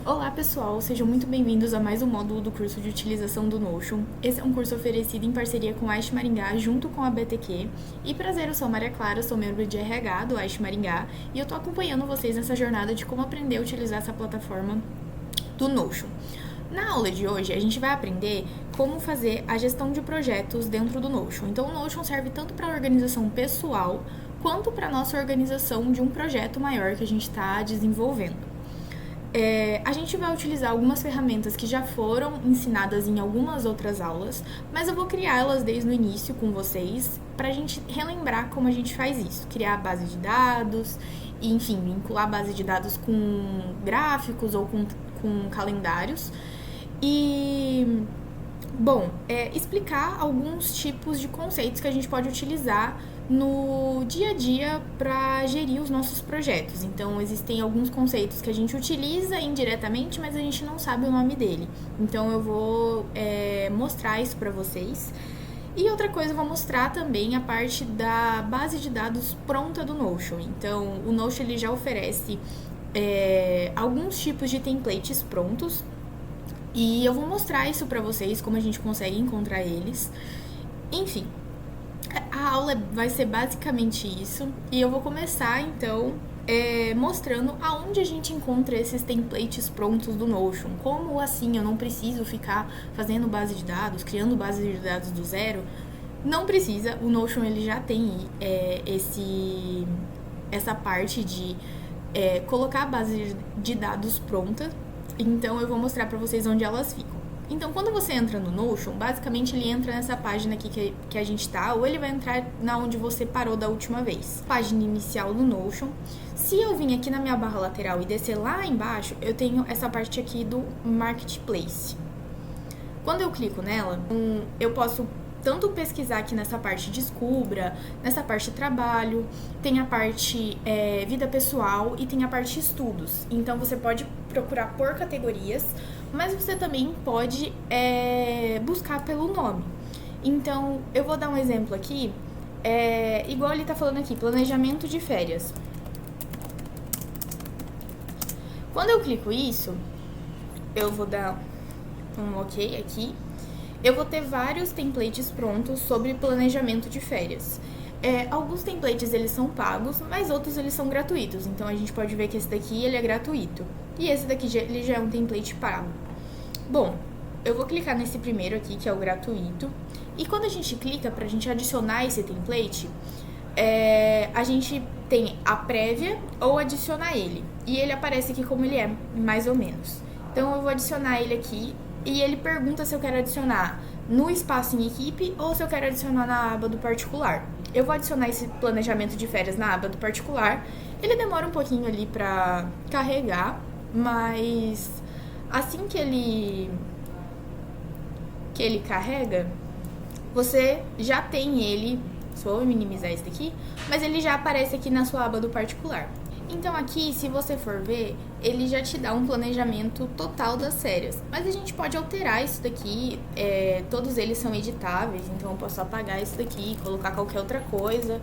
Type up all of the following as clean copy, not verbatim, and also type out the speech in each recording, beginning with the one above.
Olá pessoal, sejam muito bem-vindos a mais um módulo do curso de utilização do Notion. Esse é um curso oferecido em parceria com a AISH Maringá junto com a BTQ. E prazer, eu sou a Maria Clara, sou membro de RH do AISH Maringá e eu tô acompanhando vocês nessa jornada de como aprender a utilizar essa plataforma do Notion. Na aula de hoje, a gente vai aprender como fazer a gestão de projetos dentro do Notion. Então, o Notion serve tanto para a organização pessoal quanto para a nossa organização de um projeto maior que a gente está desenvolvendo. A gente vai utilizar algumas ferramentas que já foram ensinadas em algumas outras aulas, mas eu vou criar elas desde o início com vocês, para a gente relembrar como a gente faz isso. Criar a base de dados, e, enfim, vincular a base de dados com gráficos ou com calendários. E, bom, explicar alguns tipos de conceitos que a gente pode utilizar no dia a dia para gerir os nossos projetos. Então, existem alguns conceitos que a gente utiliza indiretamente, mas a gente não sabe o nome dele. Então, eu vou mostrar isso para vocês. E outra coisa, eu vou mostrar também a parte da base de dados pronta do Notion. Então, o Notion ele já oferece alguns tipos de templates prontos. E eu vou mostrar isso para vocês, como a gente consegue encontrar eles. Enfim, a aula vai ser basicamente isso. E eu vou começar, então, mostrando aonde a gente encontra esses templates prontos do Notion. Como assim eu não preciso ficar fazendo base de dados, criando base de dados do zero. Não precisa, o Notion ele já tem essa parte de colocar a base de dados pronta. Então, eu vou mostrar para vocês onde elas ficam. Então, quando você entra no Notion, basicamente ele entra nessa página aqui que a gente tá, ou ele vai entrar na onde você parou da última vez. Página inicial do Notion. Se eu vir aqui na minha barra lateral e descer lá embaixo, eu tenho essa parte aqui do Marketplace. Quando eu clico nela, eu posso tanto pesquisar aqui nessa parte descubra, nessa parte trabalho, tem a parte vida pessoal e tem a parte estudos. Então, você pode procurar por categorias, mas você também pode buscar pelo nome. Então, eu vou dar um exemplo aqui, igual ele tá falando aqui, planejamento de férias. Quando eu clico isso, eu vou dar um ok aqui. Eu vou ter vários templates prontos sobre planejamento de férias. Alguns templates eles são pagos, mas outros eles são gratuitos. Então a gente pode ver que esse daqui ele é gratuito. E esse daqui ele já é um template pago. Bom, eu vou clicar nesse primeiro aqui, que é o gratuito. E quando a gente clica para a gente adicionar esse template, a gente tem a prévia ou adicionar ele. E ele aparece aqui como ele é, mais ou menos. Então eu vou adicionar ele aqui. E ele pergunta se eu quero adicionar no espaço em equipe ou se eu quero adicionar na aba do particular. Eu vou adicionar esse planejamento de férias na aba do particular. Ele demora um pouquinho ali pra carregar, mas assim que ele carrega, você já tem ele. Só vou minimizar esse daqui, mas ele já aparece aqui na sua aba do particular. Então aqui, se você for ver, ele já te dá um planejamento total das férias. Mas a gente pode alterar isso daqui, todos eles são editáveis, então eu posso apagar isso daqui, colocar qualquer outra coisa.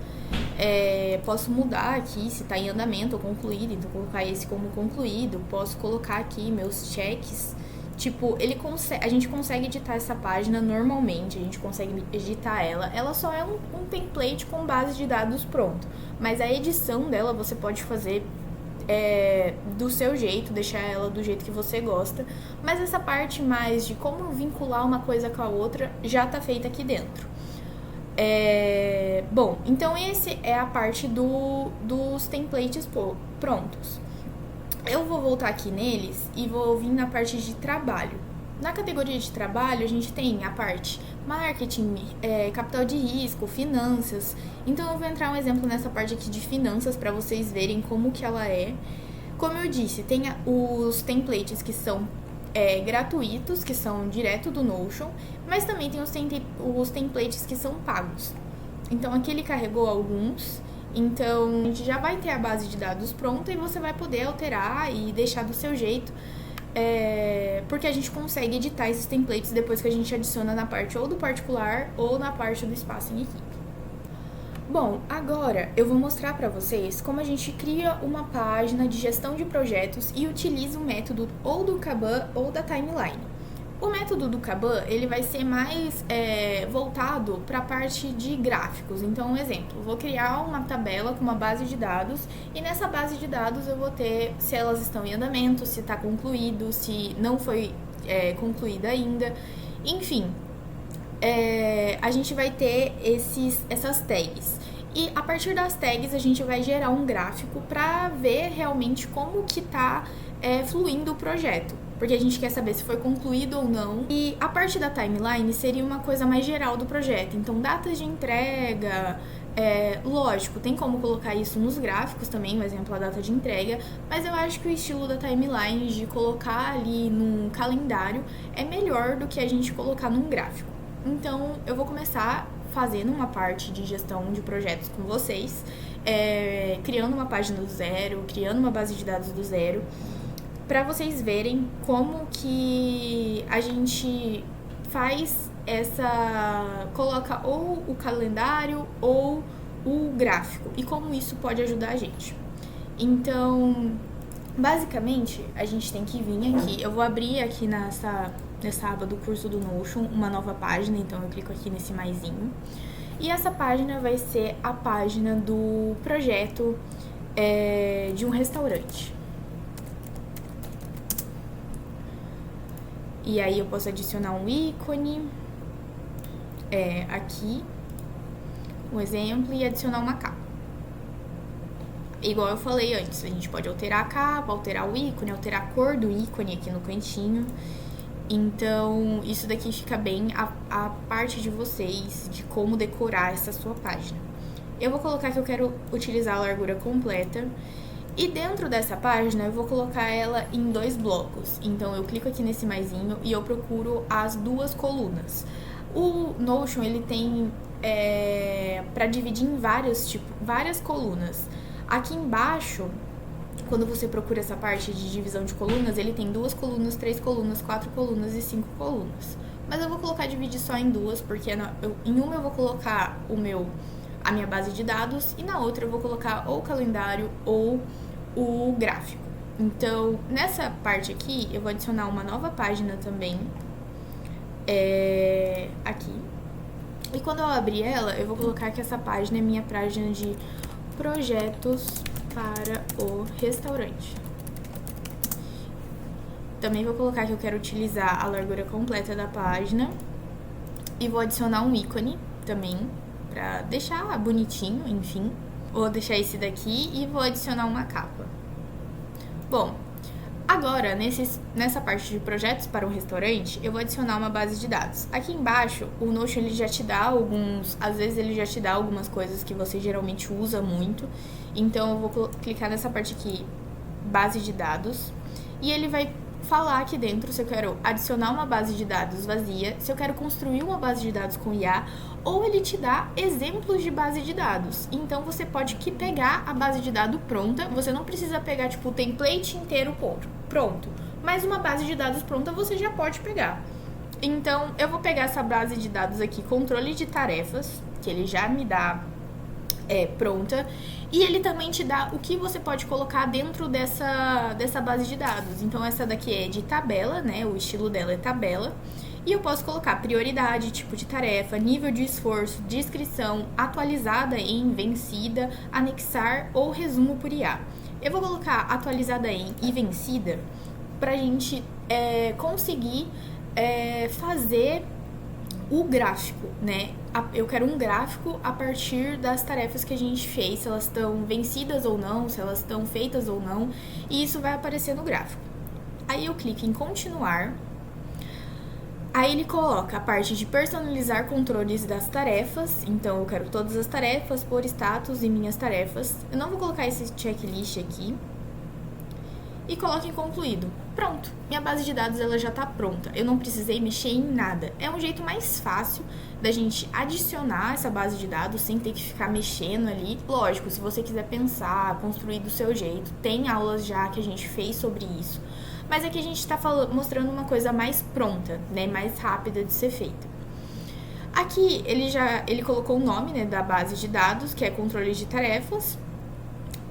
Posso mudar aqui se está em andamento ou concluído, então colocar esse como concluído. Posso colocar aqui meus cheques. Tipo, a gente consegue editar essa página normalmente, a gente consegue editar ela. Ela só é um template com base de dados pronto. Mas a edição dela você pode fazer do seu jeito, deixar ela do jeito que você gosta. Mas essa parte mais de como vincular uma coisa com a outra já tá feita aqui dentro. Bom, então esse é a parte dos templates prontos. Eu vou voltar aqui neles e vou vir na parte de trabalho. Na categoria de trabalho, a gente tem a parte marketing, capital de risco, finanças. Então, eu vou entrar um exemplo nessa parte aqui de finanças para vocês verem como que ela é. Como eu disse, tem os templates que são gratuitos, que são direto do Notion, mas também tem os templates que são pagos. Então, aqui ele carregou alguns. Então, a gente já vai ter a base de dados pronta e você vai poder alterar e deixar do seu jeito, porque a gente consegue editar esses templates depois que a gente adiciona na parte ou do particular ou na parte do espaço em equipe. Bom, agora eu vou mostrar para vocês como a gente cria uma página de gestão de projetos e utiliza o método ou do Kanban ou da timeline. O método do Kanban, ele vai ser mais voltado para a parte de gráficos. Então, um exemplo, vou criar uma tabela com uma base de dados e nessa base de dados eu vou ter se elas estão em andamento, se está concluído, se não foi concluída ainda, enfim. A gente vai ter essas tags. E a partir das tags a gente vai gerar um gráfico para ver realmente como que tá fluindo o projeto. Porque a gente quer saber se foi concluído ou não. E a parte da timeline seria uma coisa mais geral do projeto. Então, datas de entrega, lógico, tem como colocar isso nos gráficos também, por exemplo, a data de entrega, mas eu acho que o estilo da timeline de colocar ali num calendário é melhor do que a gente colocar num gráfico. Então, eu vou começar fazendo uma parte de gestão de projetos com vocês, criando uma página do zero, criando uma base de dados do zero, para vocês verem como que a gente faz coloca ou o calendário ou o gráfico e como isso pode ajudar a gente. Então, basicamente, a gente tem que vir aqui, eu vou abrir aqui nessa aba do curso do Notion, uma nova página, então eu clico aqui nesse maisinho. E essa página vai ser a página do projeto de um restaurante. E aí eu posso adicionar um ícone aqui, um exemplo, e adicionar uma capa. Igual eu falei antes, a gente pode alterar a capa, alterar o ícone, alterar a cor do ícone aqui no cantinho. Então, isso daqui fica bem a parte de vocês, de como decorar essa sua página. Eu vou colocar que eu quero utilizar a largura completa. E dentro dessa página, eu vou colocar ela em 2 blocos. Então, eu clico aqui nesse maisinho e eu procuro as 2 colunas. O Notion, ele tem para dividir em várias colunas. Aqui embaixo, quando você procura essa parte de divisão de colunas, ele tem 2 colunas, 3 colunas, 4 colunas e 5 colunas. Mas eu vou colocar dividir só em 2, porque em uma eu vou colocar a minha base de dados e na outra eu vou colocar ou o calendário ou o gráfico. Então, nessa parte aqui, eu vou adicionar uma nova página também, aqui. E quando eu abrir ela, eu vou colocar que essa página é minha página de projetos para o restaurante. Também vou colocar que eu quero utilizar a largura completa da página e vou adicionar um ícone também para deixar bonitinho, enfim. Vou deixar esse daqui e vou adicionar uma capa. Bom, agora nessa parte de projetos para um restaurante, eu vou adicionar uma base de dados. Aqui embaixo, o Notion ele já te dá às vezes ele já te dá algumas coisas que você geralmente usa muito. Então eu vou clicar nessa parte aqui, base de dados, e ele vai falar aqui dentro se eu quero adicionar uma base de dados vazia, se eu quero construir uma base de dados com IA, ou ele te dá exemplos de base de dados. Então você pode pegar a base de dados pronta, você não precisa pegar o template inteiro pronto, mas uma base de dados pronta você já pode pegar. Então eu vou pegar essa base de dados aqui, controle de tarefas, que ele já me dá pronta, e ele também te dá o que você pode colocar dentro dessa base de dados. Então essa daqui é de tabela, né? O estilo dela é tabela. E eu posso colocar prioridade, tipo de tarefa, nível de esforço, descrição, atualizada em, vencida, anexar ou resumo por IA. Eu vou colocar atualizada em e vencida pra gente conseguir fazer o gráfico, né? Eu quero um gráfico a partir das tarefas que a gente fez, se elas estão vencidas ou não, se elas estão feitas ou não, e isso vai aparecer no gráfico. Aí eu clico em continuar. Aí ele coloca a parte de personalizar controles das tarefas. Então eu quero todas as tarefas por status e minhas tarefas. Eu não vou colocar esse checklist aqui. E coloco em concluído. Pronto, minha base de dados ela já está pronta. Eu não precisei mexer em nada. É um jeito mais fácil da gente adicionar essa base de dados sem ter que ficar mexendo ali. Lógico, se você quiser pensar, construir do seu jeito, tem aulas já que a gente fez sobre isso. Mas aqui a gente está mostrando uma coisa mais pronta, né? Mais rápida de ser feita. Aqui ele colocou o nome, né, da base de dados, que é controle de tarefas.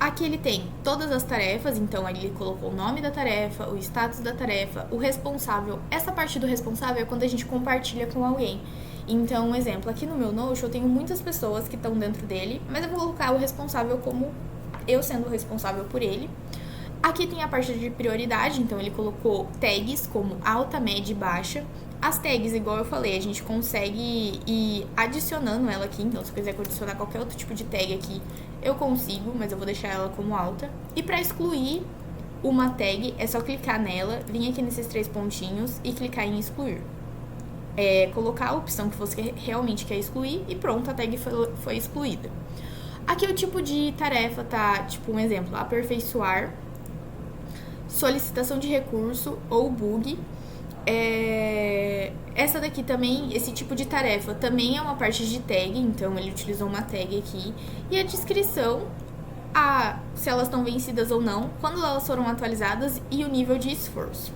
Aqui ele tem todas as tarefas, então ele colocou o nome da tarefa, o status da tarefa, o responsável. Essa parte do responsável é quando a gente compartilha com alguém. Então, um exemplo, aqui no meu Notion eu tenho muitas pessoas que estão dentro dele, mas eu vou colocar o responsável como eu sendo o responsável por ele. Aqui tem a parte de prioridade, então ele colocou tags como alta, média e baixa. As tags, igual eu falei, a gente consegue ir adicionando ela aqui, então se eu quiser adicionar qualquer outro tipo de tag aqui, eu consigo, mas eu vou deixar ela como alta. E para excluir uma tag, é só clicar nela, vir aqui nesses 3 pontinhos e clicar em excluir. Colocar a opção que você realmente quer excluir e pronto, a tag foi excluída. Aqui o tipo de tarefa tá, tipo um exemplo, aperfeiçoar, solicitação de recurso ou bug. Essa daqui também, esse tipo de tarefa também é uma parte de tag, então ele utilizou uma tag aqui. E a descrição, se elas estão vencidas ou não, quando elas foram atualizadas e o nível de esforço.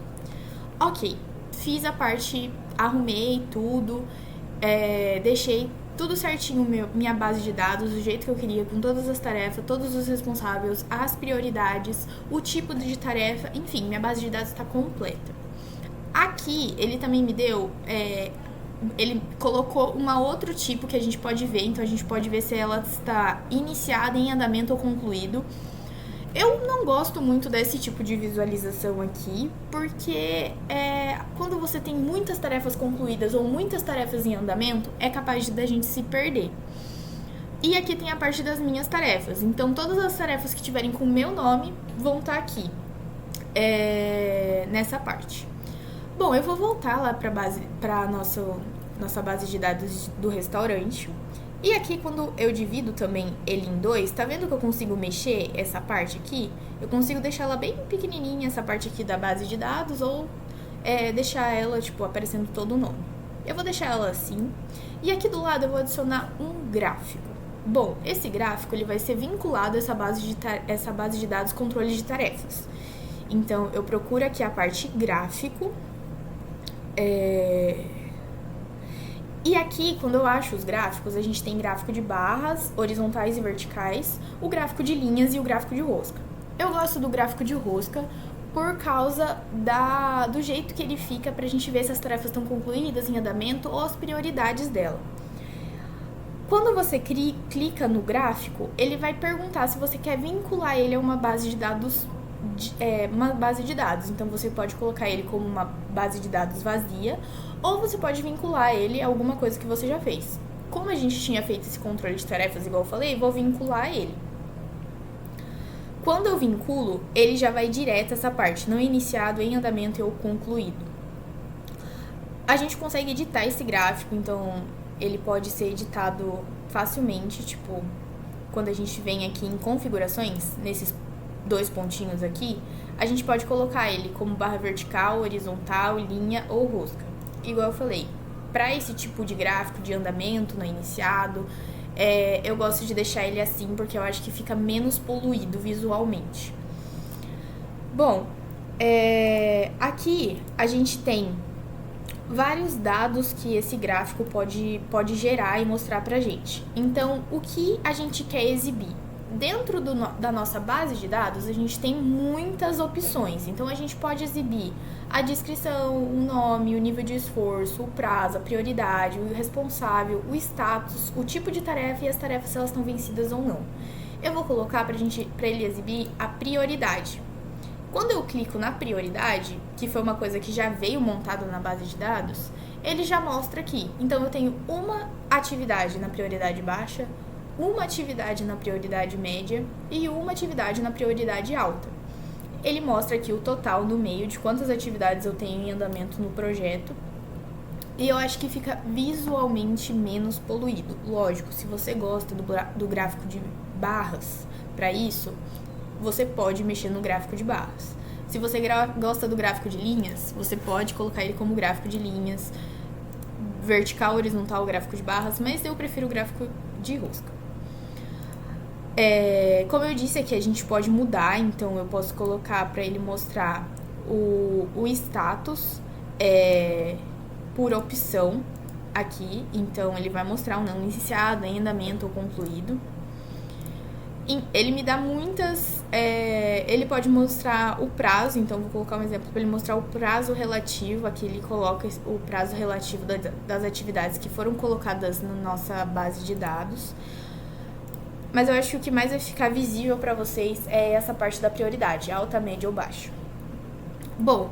Ok, fiz a parte, arrumei tudo, deixei tudo certinho, minha base de dados, do jeito que eu queria, com todas as tarefas, todos os responsáveis, as prioridades, o tipo de tarefa, enfim, minha base de dados está completa. Aqui, ele também me deu, ele colocou um outro tipo que a gente pode ver, então a gente pode ver se ela está iniciada, em andamento ou concluído. Eu não gosto muito desse tipo de visualização aqui, porque quando você tem muitas tarefas concluídas ou muitas tarefas em andamento, é capaz da gente se perder. E aqui tem a parte das minhas tarefas, então todas as tarefas que tiverem com o meu nome vão estar aqui, nessa parte. Bom, eu vou voltar lá para nossa base de dados do restaurante. E aqui, quando eu divido também ele em 2, tá vendo que eu consigo mexer essa parte aqui? Eu consigo deixar ela bem pequenininha, essa parte aqui da base de dados, ou deixar ela, tipo, aparecendo todo o nome. Eu vou deixar ela assim. E aqui do lado eu vou adicionar um gráfico. Bom, esse gráfico ele vai ser vinculado a essa base de dados controle de tarefas. Então, eu procuro aqui a parte gráfico. E aqui, quando eu acho os gráficos, a gente tem gráfico de barras, horizontais e verticais, o gráfico de linhas e o gráfico de rosca. Eu gosto do gráfico de rosca por causa do jeito que ele fica pra gente ver se as tarefas estão concluídas, em andamento ou as prioridades dela. Quando você clica no gráfico, ele vai perguntar se você quer vincular ele a uma base de dados. Então você pode colocar ele como uma base de dados vazia, ou você pode vincular ele a alguma coisa que você já fez. Como a gente tinha feito esse controle de tarefas, igual eu falei, vou vincular ele. Quando eu vinculo, ele já vai direto essa parte, não iniciado, em andamento ou concluído. A gente consegue editar esse gráfico, então ele pode ser editado facilmente, tipo, quando a gente vem aqui em configurações, nesses 2 pontinhos aqui, a gente pode colocar ele como barra vertical, horizontal, linha ou rosca. Igual eu falei, para esse tipo de gráfico de andamento, no iniciado, eu gosto de deixar ele assim, porque eu acho que fica menos poluído visualmente. Bom, aqui a gente tem vários dados que esse gráfico pode gerar e mostrar pra gente. Então, o que a gente quer exibir? Dentro da nossa base de dados, a gente tem muitas opções. Então, a gente pode exibir a descrição, o nome, o nível de esforço, o prazo, a prioridade, o responsável, o status, o tipo de tarefa e as tarefas se elas estão vencidas ou não. Eu vou colocar para ele exibir a prioridade. Quando eu clico na prioridade, que foi uma coisa que já veio montada na base de dados, ele já mostra aqui. Então, eu tenho uma atividade na prioridade baixa, uma atividade na prioridade média e uma atividade na prioridade alta. Ele mostra aqui o total no meio de quantas atividades eu tenho em andamento no projeto. E eu acho que fica visualmente menos poluído. Lógico, se você gosta do gráfico de barras para isso, você pode mexer no gráfico de barras. Se você gosta do gráfico de linhas, você pode colocar ele como gráfico de linhas, vertical, horizontal, gráfico de barras, mas eu prefiro o gráfico de rosca. Como eu disse aqui, a gente pode mudar, então eu posso colocar para ele mostrar o status por opção. aqui, então ele vai mostrar o não iniciado, em andamento ou concluído. Ele me dá muitas... ele pode mostrar o prazo, então vou colocar um exemplo para ele mostrar o prazo relativo. Aqui ele coloca o prazo relativo das atividades que foram colocadas na nossa base de dados. Mas eu acho que o que mais vai ficar visível para vocês é essa parte da prioridade, alta, média ou baixo. Bom,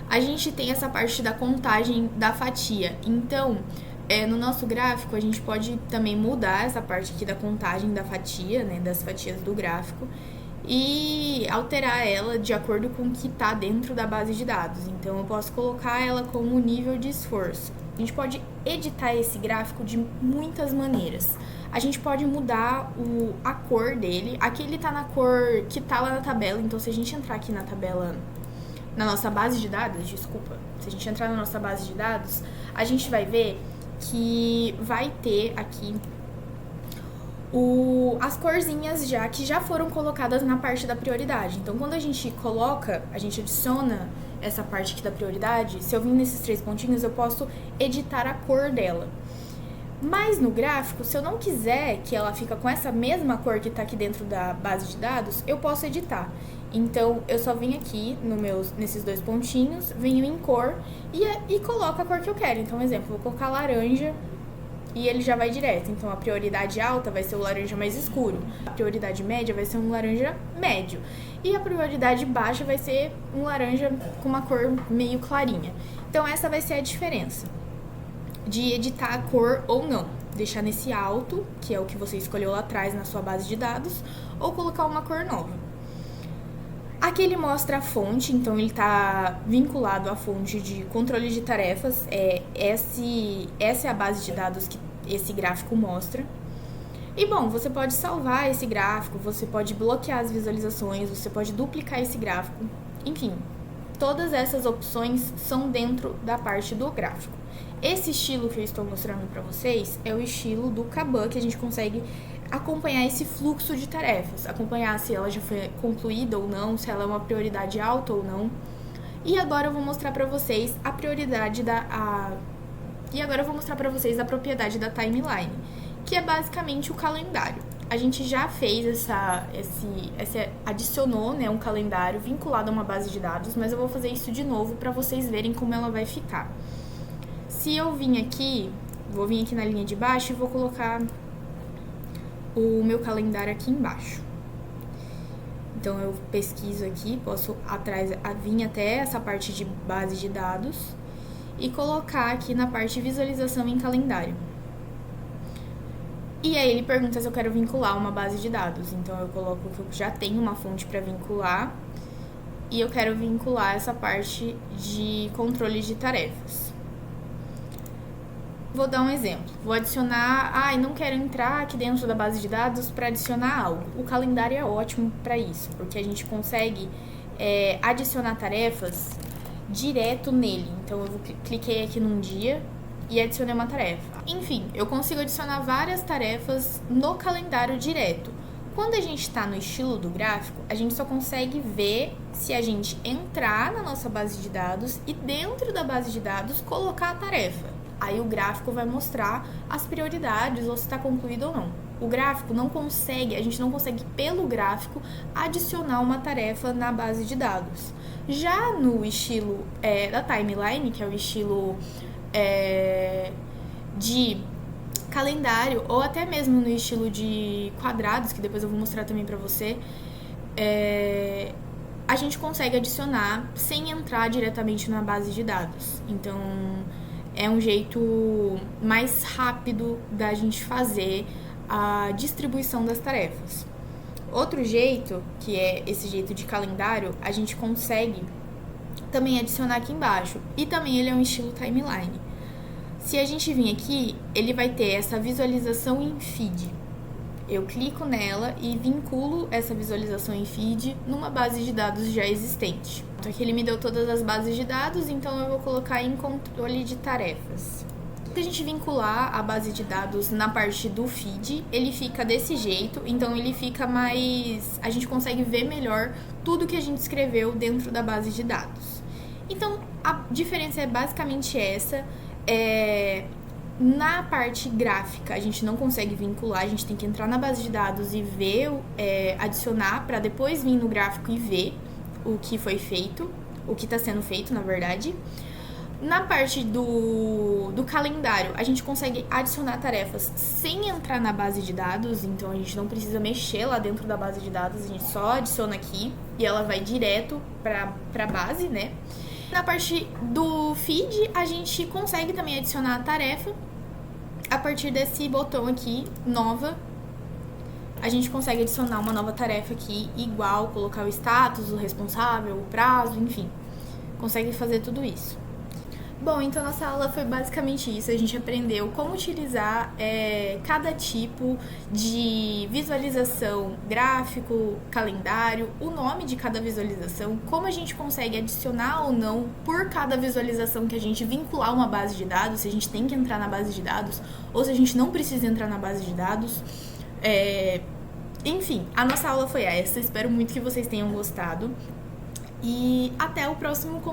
a gente tem essa parte da contagem da fatia, então... no nosso gráfico, a gente pode também mudar essa parte aqui da contagem da fatia, né, das fatias do gráfico, e alterar ela de acordo com o que está dentro da base de dados. Então, eu posso colocar ela como nível de esforço. A gente pode editar esse gráfico de muitas maneiras. A gente pode mudar a cor dele. Aqui ele está na cor que está lá na tabela, então se a gente entrar aqui na tabela... na nossa base de dados, se a gente entrar na nossa base de dados, a gente vai ver que vai ter aqui as corzinhas que já foram colocadas na parte da prioridade. Então, quando a gente adiciona essa parte aqui da prioridade, se eu vim nesses 3 pontinhos, eu posso editar a cor dela. Mas no gráfico, se eu não quiser que ela fique com essa mesma cor que está aqui dentro da base de dados, eu posso editar. Então, eu só venho aqui nesses 2 pontinhos, venho em cor e coloco a cor que eu quero. Então, exemplo, vou colocar laranja e ele já vai direto. Então, a prioridade alta vai ser o laranja mais escuro. A prioridade média vai ser um laranja médio. E a prioridade baixa vai ser um laranja com uma cor meio clarinha. Então, essa vai ser a diferença de editar a cor ou não. Deixar nesse alto, que é o que você escolheu lá atrás na sua base de dados, ou colocar uma cor nova. Aqui ele mostra a fonte, então ele está vinculado à fonte de controle de tarefas. Essa é a base de dados que esse gráfico mostra. E bom, você pode salvar esse gráfico, você pode bloquear as visualizações, você pode duplicar esse gráfico. Enfim, todas essas opções são dentro da parte do gráfico. Esse estilo que eu estou mostrando para vocês é o estilo do Kanban, que a gente consegue acompanhar esse fluxo de tarefas, acompanhar se ela já foi concluída ou não, se ela é uma prioridade alta ou não. E agora eu vou mostrar para vocês a prioridade a propriedade da timeline, que é basicamente o calendário. A gente já fez adicionou, né, um calendário vinculado a uma base de dados, mas eu vou fazer isso de novo para vocês verem como ela vai ficar. Se eu vou vir aqui na linha de baixo e vou colocar o meu calendário aqui embaixo. Então, eu pesquiso aqui, posso vir até essa parte de base de dados e colocar aqui na parte de visualização em calendário. E aí, ele pergunta se eu quero vincular uma base de dados. Então, eu coloco que eu já tenho uma fonte para vincular e eu quero vincular essa parte de controle de tarefas. Vou dar um exemplo. Vou adicionar... não quero entrar aqui dentro da base de dados para adicionar algo. O calendário é ótimo para isso, porque a gente consegue adicionar tarefas direto nele. Então, eu cliquei aqui num dia e adicionei uma tarefa. Enfim, eu consigo adicionar várias tarefas no calendário direto. Quando a gente está no estilo do gráfico, a gente só consegue ver se a gente entrar na nossa base de dados e dentro da base de dados colocar a tarefa. Aí o gráfico vai mostrar as prioridades ou se está concluído ou não. O gráfico a gente não consegue pelo gráfico adicionar uma tarefa na base de dados. Já no estilo da timeline, que é o estilo de calendário, ou até mesmo no estilo de quadrados, que depois eu vou mostrar também para você, a gente consegue adicionar sem entrar diretamente na base de dados. Então, é um jeito mais rápido da gente fazer a distribuição das tarefas. Outro jeito, que é esse jeito de calendário, a gente consegue também adicionar aqui embaixo. E também ele é um estilo timeline. Se a gente vir aqui, ele vai ter essa visualização em feed. Eu clico nela e vinculo essa visualização em feed numa base de dados já existente. Aqui ele me deu todas as bases de dados, então eu vou colocar em controle de tarefas. Se a gente vincular a base de dados na parte do feed, ele fica desse jeito, então ele fica mais... a gente consegue ver melhor tudo que a gente escreveu dentro da base de dados. Então, a diferença é basicamente essa. Na parte gráfica, a gente não consegue vincular, a gente tem que entrar na base de dados e ver, adicionar, para depois vir no gráfico e ver o que foi feito, o que está sendo feito, na verdade. Na parte do calendário, a gente consegue adicionar tarefas sem entrar na base de dados, então a gente não precisa mexer lá dentro da base de dados, a gente só adiciona aqui e ela vai direto para a base, né? Na parte do feed, a gente consegue também adicionar a tarefa a partir desse botão aqui, nova. A gente consegue adicionar uma nova tarefa aqui, igual, colocar o status, o responsável, o prazo, enfim. Consegue fazer tudo isso. Bom, então nossa aula foi basicamente isso. A gente aprendeu como utilizar cada tipo de visualização, gráfico, calendário, o nome de cada visualização, como a gente consegue adicionar ou não por cada visualização que a gente vincular uma base de dados, se a gente tem que entrar na base de dados ou se a gente não precisa entrar na base de dados. Enfim, a nossa aula foi essa. Espero muito que vocês tenham gostado. E até o próximo conteúdo.